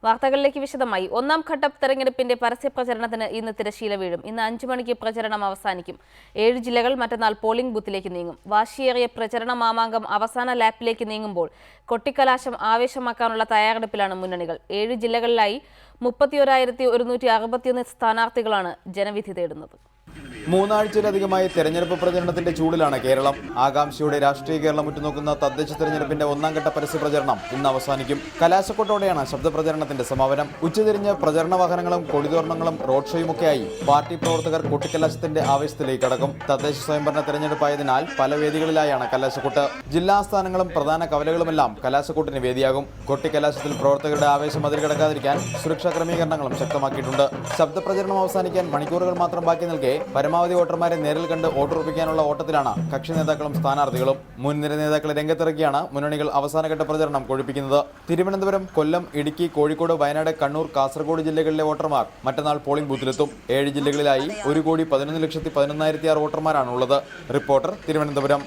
വാർത്തകളിലേക്ക് വിശദമായി. ഒന്നാം ഘട്ട തെരഞ്ഞെടുപ്പിന്റെ പരസ്യ പ്രചരണത്തിന് ഇന്ന് തിരശ്ശീല വീഴും. ഇന്ന് 5 മണിക്ക് പ്രചരണം അവസാനിക്കും. 7 ജില്ലകൾ മറ്റന്നാൾ പോളിംഗ് ബൂത്തിലേക്ക് നീങ്ങും. വാശിയേറിയ പ്രചരണ മാമാങ്കം അവസാന ലാപ്പിലേക്ക് നീങ്ങുമ്പോൾ കൊട്ടിക്കലാശം ആവേശമാക്കാനുള്ള തയ്യാറെടുപ്പിലാണ് മുന്നണികൾ. 7 ജില്ലകളിലായി 31,161 സ്ഥാനാർത്ഥികളാണ് ജനവിധി തേടുന്നത്. മൂന്നാഴ്ചയിലധികമായി തെരഞ്ഞെടുപ്പ് പ്രചരണത്തിന്റെ ചൂടിലാണ് കേരളം. ആകാംക്ഷയുടെ രാഷ്ട്രീയ കേരളം ഉറ്റുനോക്കുന്ന തദ്ദേശ തെരഞ്ഞെടുപ്പിന്റെ ഒന്നാം ഘട്ട പരസ്യ പ്രചരണം ഇന്ന് അവസാനിക്കും. കലാശക്കൊട്ടോടെയാണ് ശബ്ദ പ്രചരണത്തിന്റെ സമാപനം. ഉച്ചതിരിഞ്ഞ് പ്രചരണ വാഹനങ്ങളും കൊടിതോരണങ്ങളും റോഡ് ഷോയുമൊക്കെയായി പാർട്ടി പ്രവർത്തകർ കൊട്ടിക്കലാശത്തിന്റെ ആവേശത്തിലേക്ക് കടക്കും. തദ്ദേശ സ്വയംഭരണ തെരഞ്ഞെടുപ്പായതിനാൽ പല വേദികളിലായാണ് കലാശക്കൊട്ട്. ജില്ലാസ്ഥാനങ്ങളും പ്രധാന കവലകളുമെല്ലാം കലാശക്കൊട്ടിന് വേദിയാകും. കൊട്ടിക്കലാശത്തിൽ പ്രവർത്തകരുടെ ആവേശം അതിരുകടക്കാതിരിക്കാൻ സുരക്ഷാ ക്രമീകരണങ്ങളും ശക്തമാക്കിയിട്ടുണ്ട്. ശബ്ദ പ്രചരണം അവസാനിക്കാൻ മണിക്കൂറുകൾ മാത്രം ബാക്കി നിൽക്കെ പരമാവധി വോട്ടർമാരെ നേരിൽ കണ്ട് വോട്ടുറപ്പിക്കാനുള്ള ഓട്ടത്തിലാണ് കക്ഷി നേതാക്കളും സ്ഥാനാർത്ഥികളും. മുൻനിര നേതാക്കളെ രംഗത്തിറക്കിയാണ് മുന്നണികൾ അവസാനഘട്ട പ്രചരണം കൊഴുപ്പിക്കുന്നത്. തിരുവനന്തപുരം, കൊല്ലം, ഇടുക്കി, കോഴിക്കോട്, വയനാട്, കണ്ണൂർ, കാസർഗോഡ് ജില്ലകളിലെ വോട്ടർമാർ മറ്റന്നാൾ പോളിംഗ് ബൂത്തിലെത്തും. 7 ജില്ലകളിലായി 1,11,11,6 വോട്ടർമാരാണ് ഉള്ളത്. റിപ്പോർട്ടർ, തിരുവനന്തപുരം.